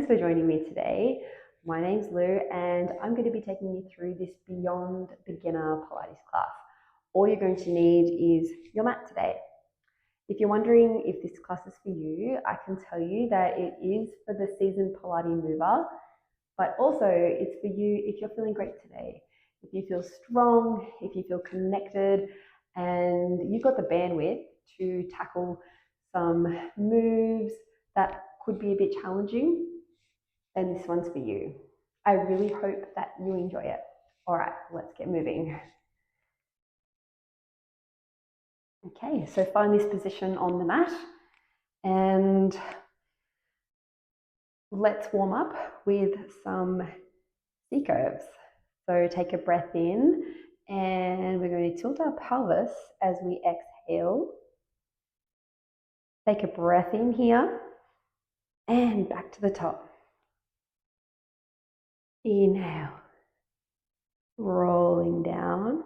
for joining me today. My name's Lou and I'm going to be taking you through this Beyond Beginner Pilates class. All you're going to need is your mat today. If you're wondering if this class is for you, I can tell you that it is for the seasoned Pilates mover, but also it's for you if you're feeling great today, if you feel strong, if you feel connected, and you've got the bandwidth to tackle some moves that could be a bit challenging, then this one's for you. I really hope that you enjoy it. All right, let's get moving. Okay, so find this position on the mat and let's warm up with some C curves. So take a breath in and we're going to tilt our pelvis as we exhale. Take a breath in here and back to the top. Inhale, rolling down.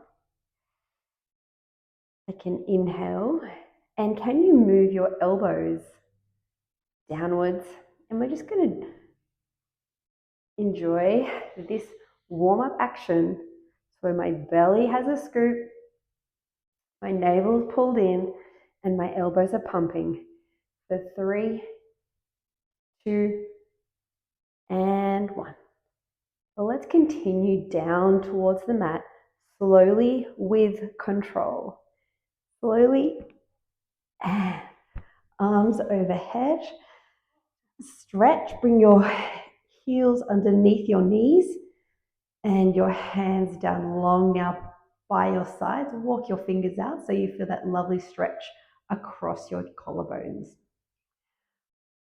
Take an inhale, and can you move your elbows downwards? And we're just going to enjoy this warm-up action. So my belly has a scoop, my navel is pulled in, and my elbows are pumping. For 3, 2, and 1. Well, let's continue down towards the mat, slowly with control. Slowly, and arms overhead. Stretch, bring your heels underneath your knees and your hands down long now by your sides. Walk your fingers out so you feel that lovely stretch across your collarbones.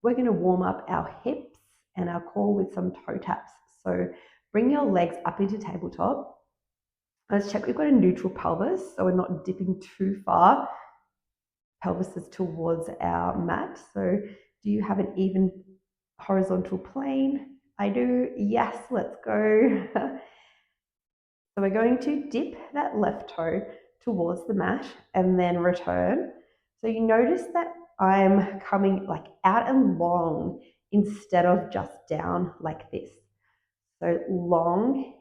We're going to warm up our hips and our core with some toe taps. So bring your legs up into tabletop. Let's check we've got a neutral pelvis, so we're not dipping too far. Pelvis is towards our mat. So do you have an even horizontal plane? I do. Yes, let's go. So we're going to dip that left toe towards the mat and then return. So you notice that I'm coming like out and long instead of just down like this. So long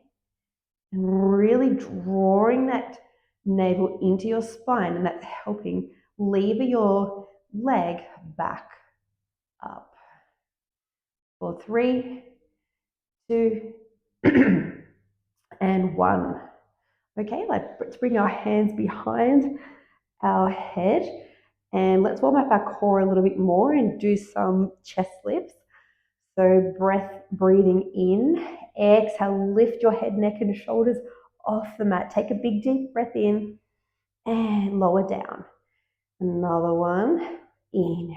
and really drawing that navel into your spine, and that's helping lever your leg back up. For 3, 2, and 1. Okay, let's bring our hands behind our head and let's warm up our core a little bit more and do some chest lifts. So breathing in, exhale, lift your head, neck and shoulders off the mat. Take a big deep breath in and lower down. Another one, in.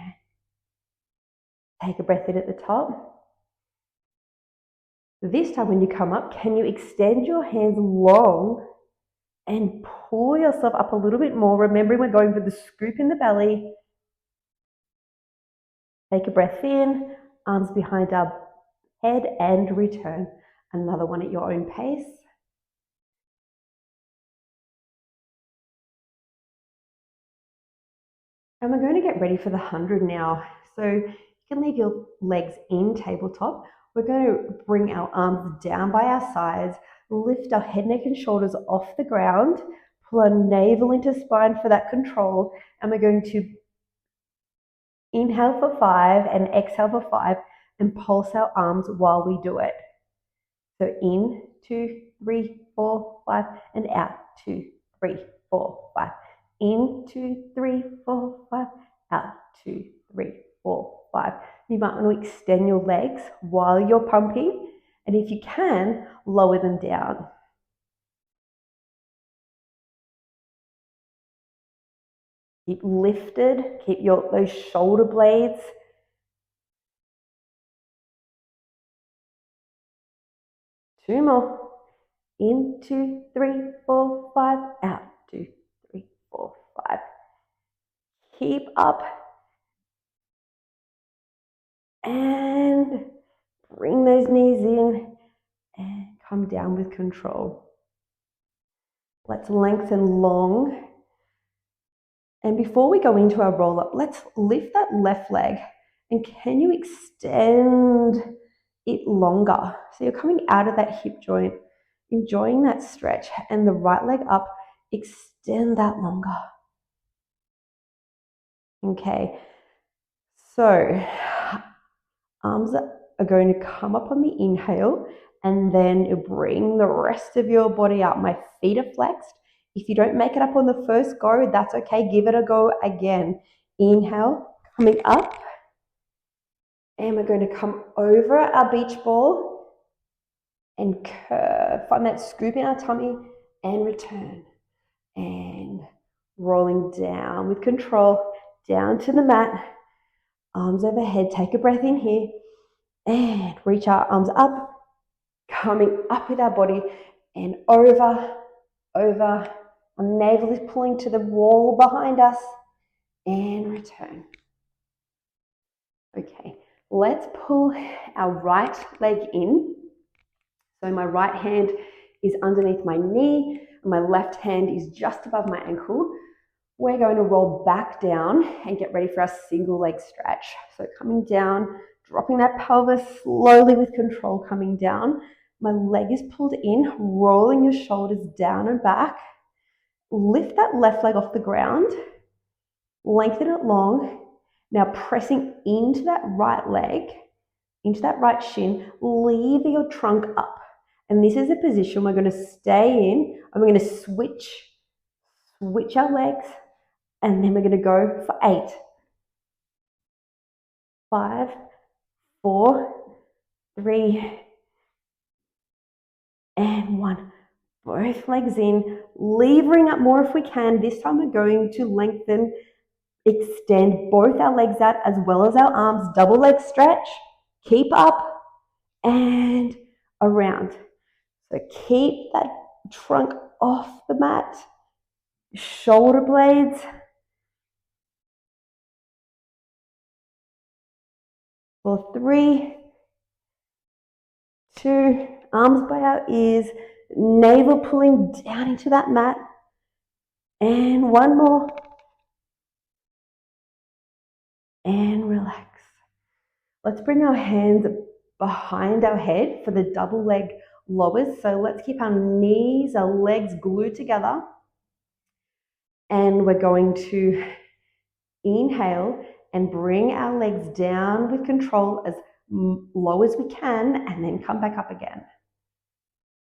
Take a breath in at the top. This time when you come up, can you extend your hands long and pull yourself up a little bit more? Remembering we're going for the scoop in the belly. Take a breath in, arms behind our head and return. Another one at your own pace. And we're going to get ready for the 100 now. So you can leave your legs in tabletop. We're going to bring our arms down by our sides, lift our head, neck and shoulders off the ground, pull our navel into spine for that control, and we're going to inhale for 5 and exhale for 5 and pulse our arms while we do it. So in, 2, 3, 4, 5, and out, 2, 3, 4, 5. In, 2, 3, 4, 5, out, 2, 3, 4, 5. You might want to extend your legs while you're pumping, and if you can, lower them down. Keep lifted, keep those shoulder blades. Two more. In, 2, 3, 4, 5, out, 2, 3, 4, 5. Keep up. And bring those knees in and come down with control. Let's lengthen long. And before we go into our roll up, let's lift that left leg. And can you extend it longer. So you're coming out of that hip joint, enjoying that stretch, and the right leg up, extend that longer. Okay, so arms are going to come up on the inhale, and then bring the rest of your body up. My feet are flexed. If you don't make it up on the first go, that's okay. Give it a go again. Inhale, coming up. And we're going to come over our beach ball and curve. Find that scoop in our tummy and return. And rolling down with control, down to the mat. Arms overhead. Take a breath in here. And reach our arms up. Coming up with our body and over. Our navel is pulling to the wall behind us. And return. Okay, let's pull our right leg in. So my right hand is underneath my knee, and my left hand is just above my ankle. We're going to roll back down and get ready for our single leg stretch. So coming down, dropping that pelvis slowly with control, coming down. My leg is pulled in, rolling your shoulders down and back. Lift that left leg off the ground, lengthen it long. Now pressing into that right leg, into that right shin, lever your trunk up. And this is a position we're going to stay in, and we're going to switch our legs, and then we're going to go for 8, 5, 4, 3, and 1. Both legs in, levering up more if we can. This time we're going to lengthen, extend both our legs out as well as our arms, double leg stretch, keep up and around. So keep that trunk off the mat, shoulder blades. For 3, 2, arms by our ears, navel pulling down into that mat. And 1 more. And relax. Let's bring our hands behind our head for the double leg lowers. So let's keep our knees, our legs glued together. And we're going to inhale and bring our legs down with control as low as we can, and then come back up again.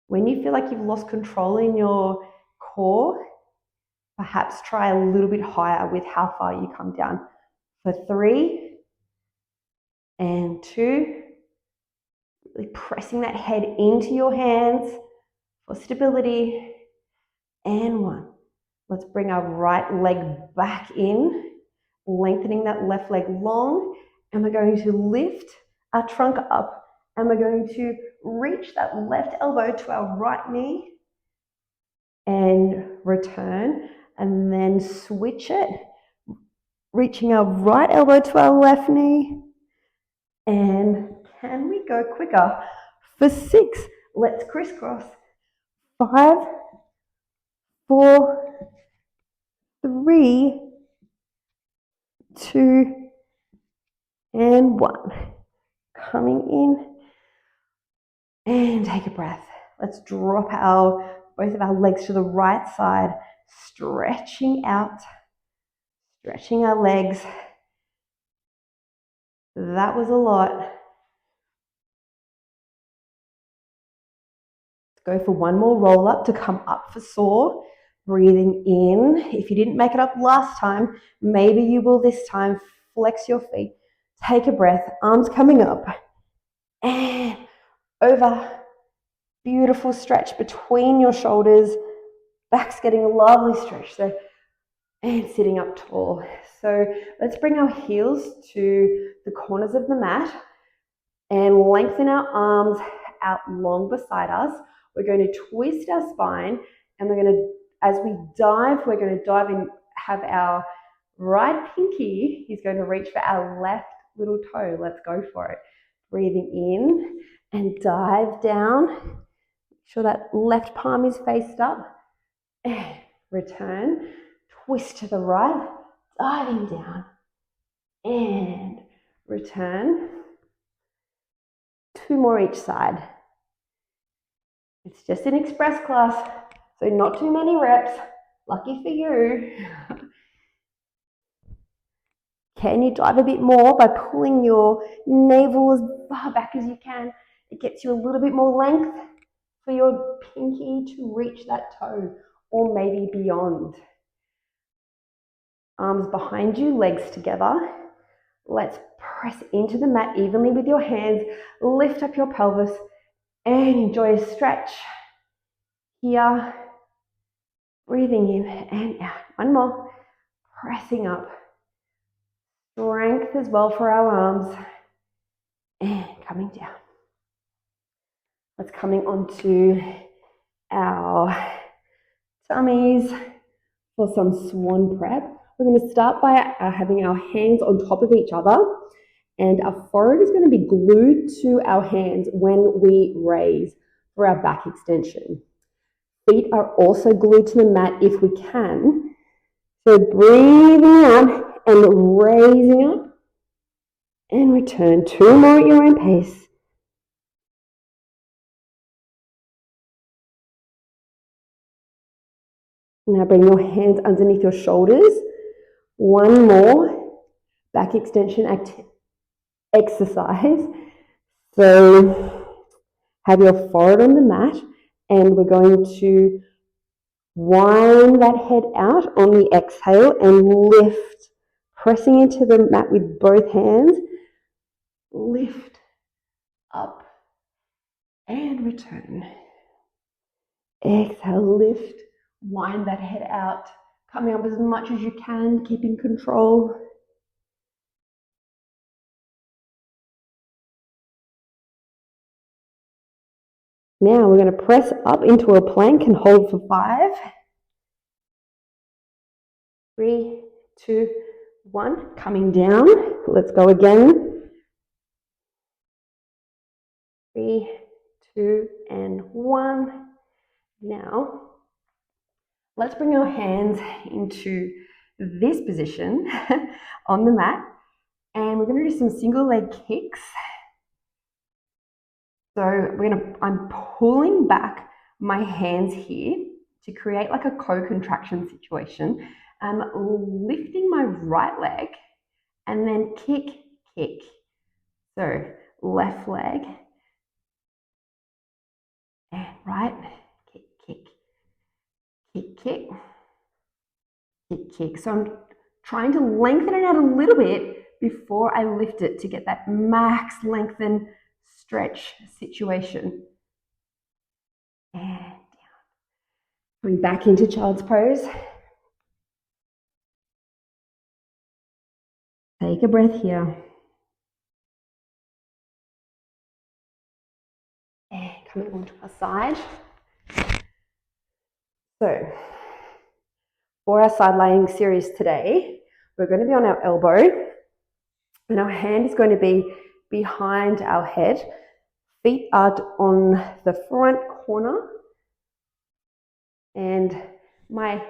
When you feel like you've lost control in your core, perhaps try a little bit higher with how far you come down. For 3 and 2, really pressing that head into your hands for stability. And 1. Let's bring our right leg back in, lengthening that left leg long, and we're going to lift our trunk up, and we're going to reach that left elbow to our right knee and return, and then switch it, reaching our right elbow to our left knee. And can we go quicker? For 6, let's crisscross. 5, 4, 3, 2, and 1. Coming in, and take a breath. Let's drop both of our legs to the right side, stretching out, stretching our legs. That was a lot. Let's go for 1 more roll up to come up for soar. Breathing in. If you didn't make it up last time, maybe you will this time. Flex your feet. Take a breath. Arms coming up. And over. Beautiful stretch between your shoulders. Back's getting a lovely stretch. So, and sitting up tall. So let's bring our heels to the corners of the mat and lengthen our arms out long beside us. We're going to twist our spine, and we're going to, as we dive, we're going to dive in, have our right pinky is going to reach for our left little toe. Let's go for it. Breathing in and dive down. Make sure that left palm is faced up. And return. Twist to the right, diving down. And return. 2 more each side. It's just an express class, so not too many reps. Lucky for you. Can you dive a bit more by pulling your navel as far back as you can? It gets you a little bit more length for your pinky to reach that toe, or maybe beyond. Arms behind you, legs together. Let's press into the mat evenly with your hands. Lift up your pelvis and enjoy a stretch. Here, breathing in and out. One more. Pressing up. Strength as well for our arms. And coming down. Let's coming onto our tummies for some swan prep. We're going to start by having our hands on top of each other, and our forehead is going to be glued to our hands when we raise for our back extension. Feet are also glued to the mat if we can. So breathing out and raising up and return. 2 more at your own pace. Now bring your hands underneath your shoulders. 1 more back extension exercise. So have your forehead on the mat, and we're going to wind that head out on the exhale and lift, pressing into the mat with both hands. Lift up and return. Exhale, lift, wind that head out, coming up as much as you can, keeping control. Now we're going to press up into a plank and hold for 5. 3, 2, 1. Coming down. Let's go again. 3, 2, and 1. Now, let's bring our hands into this position on the mat, and we're going to do some single leg kicks. So I'm pulling back my hands here to create like a co-contraction situation. I'm lifting my right leg and then kick, kick. So left leg and right, kick, kick, kick, kick, kick, kick. So I'm trying to lengthen it out a little bit before I lift it to get that max lengthen stretch situation. And down. Coming back into child's pose. Take a breath here. And coming onto our side. So, for our side lying series today, we're going to be on our elbow, and our hand is going to be behind our head. Feet are on the front corner, and my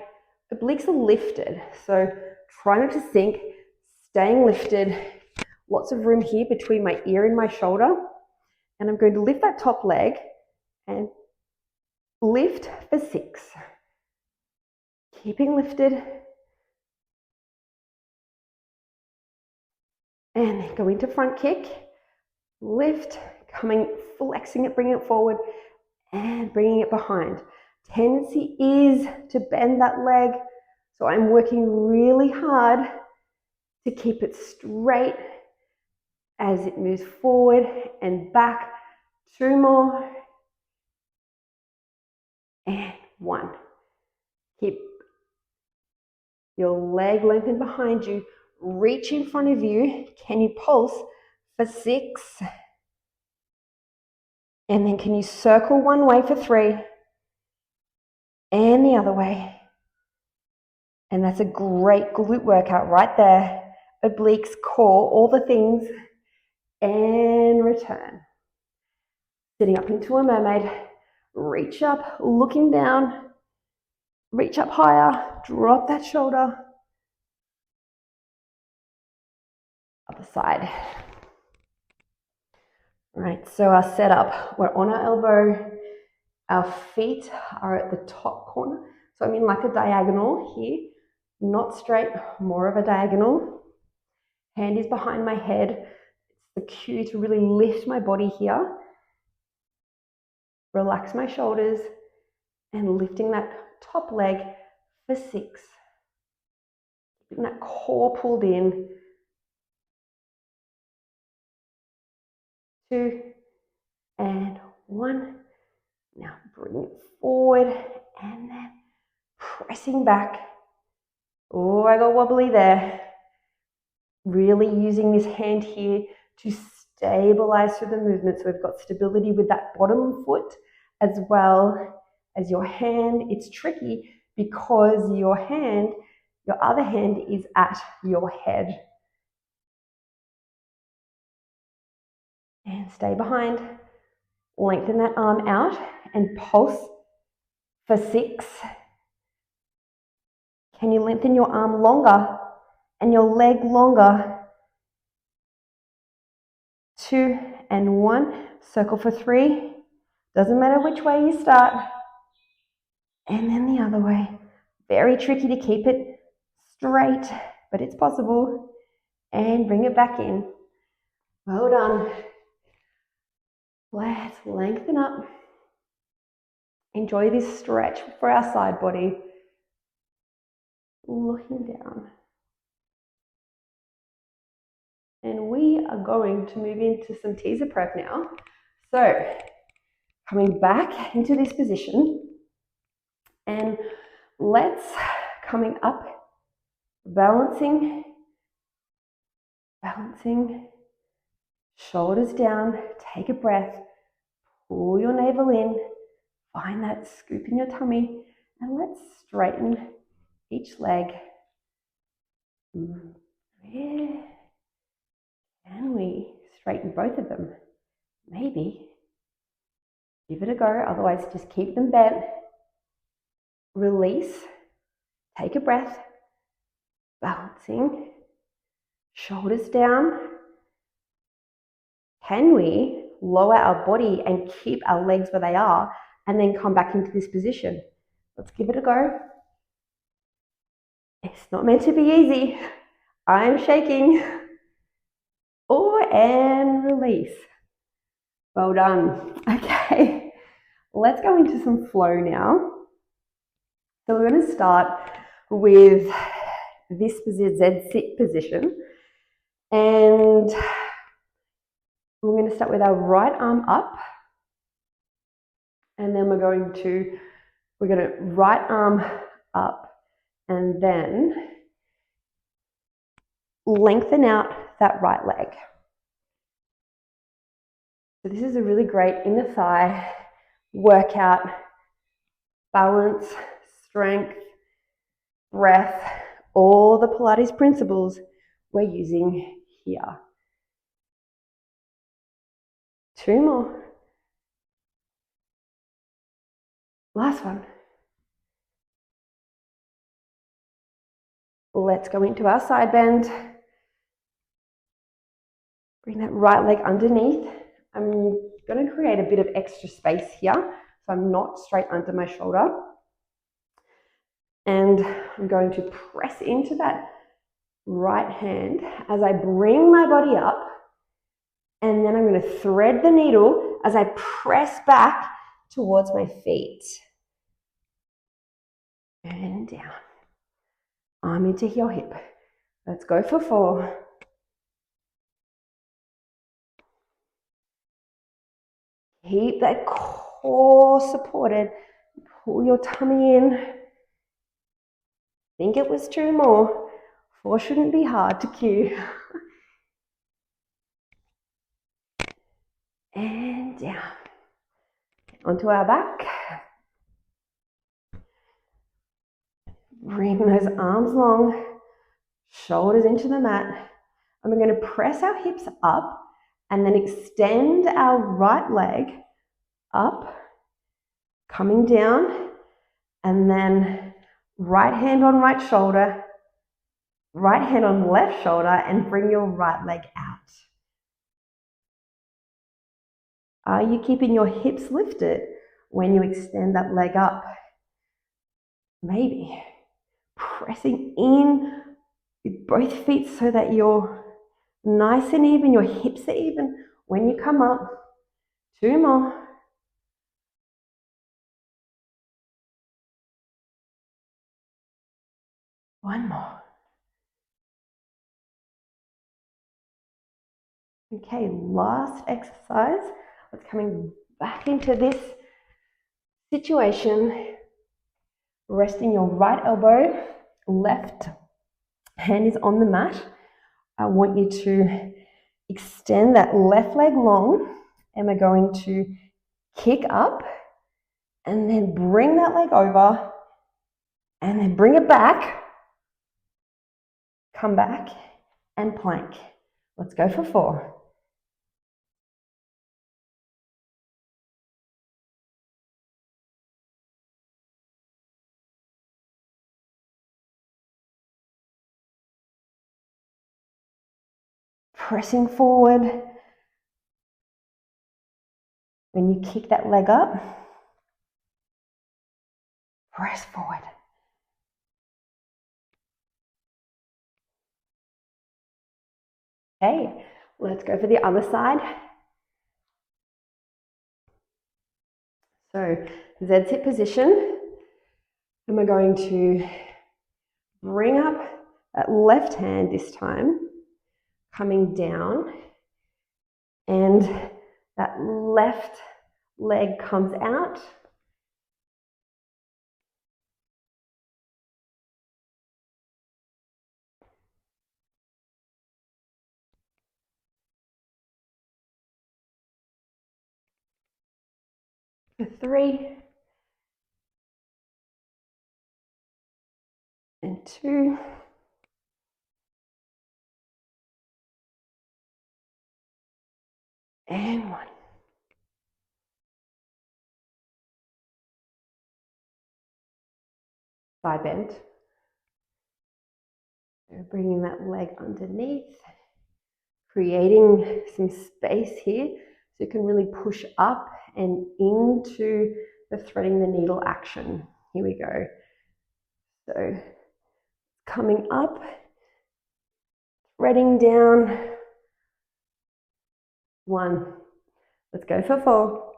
obliques are lifted. So try not to sink, staying lifted. Lots of room here between my ear and my shoulder. And I'm going to lift that top leg and lift for 6. Keeping lifted. And then go into front kick. Lift, flexing it, bringing it forward, and bringing it behind. Tendency is to bend that leg, so I'm working really hard to keep it straight as it moves forward and back. 2 more, and 1. Keep your leg lengthened behind you, reach in front of you. Can you pulse for 6? And then can you circle one way for 3? And the other way. And that's a great glute workout right there. Obliques, core, all the things. And return. Sitting up into a mermaid. Reach up, looking down. Reach up higher. Drop that shoulder. Other side. All right, so our setup, we're on our elbow, our feet are at the top corner. So I'm in like a diagonal here, not straight, more of a diagonal. Hand is behind my head. It's the cue to really lift my body here. Relax my shoulders and lifting that top leg for 6. Keeping that core pulled in. 2 and 1. Now bring it forward and then pressing back. Oh, I got wobbly there. Really using this hand here to stabilize through the movement. So we've got stability with that bottom foot as well as your hand. It's tricky because your other hand is at your head. And stay behind. Lengthen that arm out and pulse for 6. Can you lengthen your arm longer and your leg longer? 2 and 1. Circle for 3. Doesn't matter which way you start. And then the other way. Very tricky to keep it straight, but it's possible. And bring it back in. Well done. Let's lengthen up. Enjoy this stretch for our side body. Looking down. And we are going to move into some teaser prep now. So, coming back into this position. And let's, coming up, balancing, shoulders down, take a breath, pull your navel in, find that scoop in your tummy, and let's straighten each leg. Where can we straighten both of them? Maybe. Give it a go, otherwise just keep them bent. Release, take a breath, balancing, shoulders down. Can we lower our body and keep our legs where they are and then come back into this position? Let's give it a go. It's not meant to be easy. I'm shaking. Oh, and release. Well done. Okay, let's go into some flow now. So we're going to start with this Z-sit position. And we're going to start with our right arm up. And then we're going to right arm up and then lengthen out that right leg. So this is a really great inner thigh workout, balance, strength, breath, all the Pilates principles we're using here. 2 more. Last one. Let's go into our side bend. Bring that right leg underneath. I'm going to create a bit of extra space here, so I'm not straight under my shoulder. And I'm going to press into that right hand as I bring my body up. And then I'm going to thread the needle as I press back towards my feet. And down. Arm into your hip. Let's go for 4. Keep that core supported. Pull your tummy in. Think it was 2 more. 4 shouldn't be hard to cue. And down. Onto our back. Bring those arms long. Shoulders into the mat. And we're going to press our hips up and then extend our right leg up, coming down, and then right hand on right shoulder, right hand on left shoulder, and bring your right leg out. Are you keeping your hips lifted when you extend that leg up? Maybe. Pressing in with both feet so that you're nice and even, your hips are even when you come up. 2 more. One more. Okay, last exercise. Let's coming back into this situation. Resting your right elbow, left hand is on the mat. I want you to extend that left leg long, and we're going to kick up and then bring that leg over and then bring it back. Come back and plank. Let's go for 4. Pressing forward. When you kick that leg up, press forward. Okay, let's go for the other side. So, Z-sit position. And we're going to bring up that left hand this time, coming down, and that left leg comes out. For 3, and 2, and 1. Side bend. So bringing that leg underneath, creating some space here so you can really push up and into the threading the needle action. Here we go. So coming up, threading down. 1. Let's go for 4.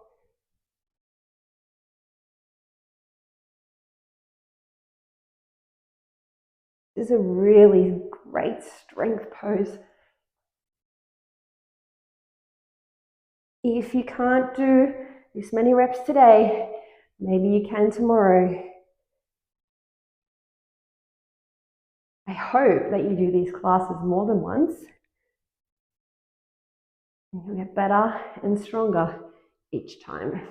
This is a really great strength pose. If you can't do this many reps today, maybe you can tomorrow. I hope that you do these classes more than once. You'll get better and stronger each time.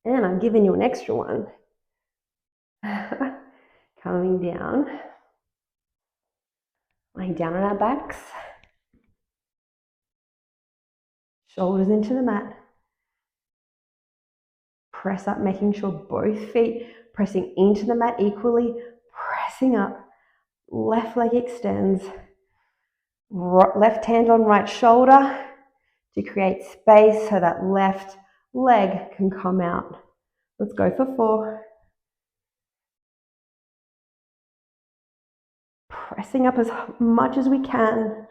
And I'm giving you an extra one. Coming down, lying down on our backs, shoulders into the mat. Press up, making sure both feet pressing into the mat equally, pressing up. Left leg extends. Left hand on right shoulder to create space so that left leg can come out. Let's go for 4. Pressing up as much as we can.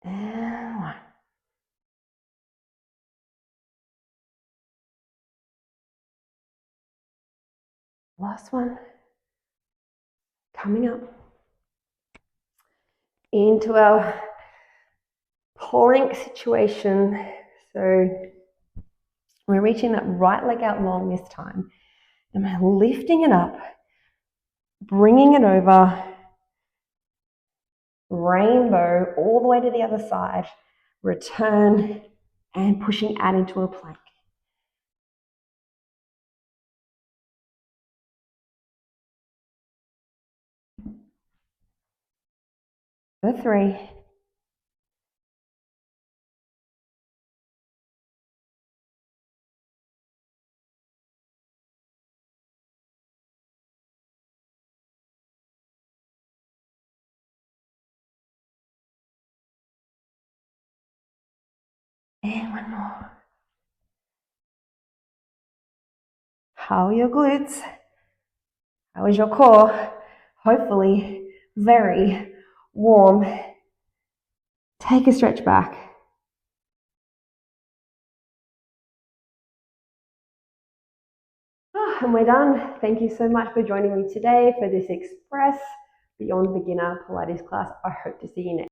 And 1. Last one. Coming up into our plank situation. So we're reaching that right leg out long this time. And we're lifting it up, bringing it over, rainbow all the way to the other side, return, and pushing out into a plank. For 3, And one more. How are your glutes? How is your core? Hopefully very warm. Take a stretch back. And we're done. Thank you so much for joining me today for this Express Beyond Beginner Pilates class. I hope to see you next.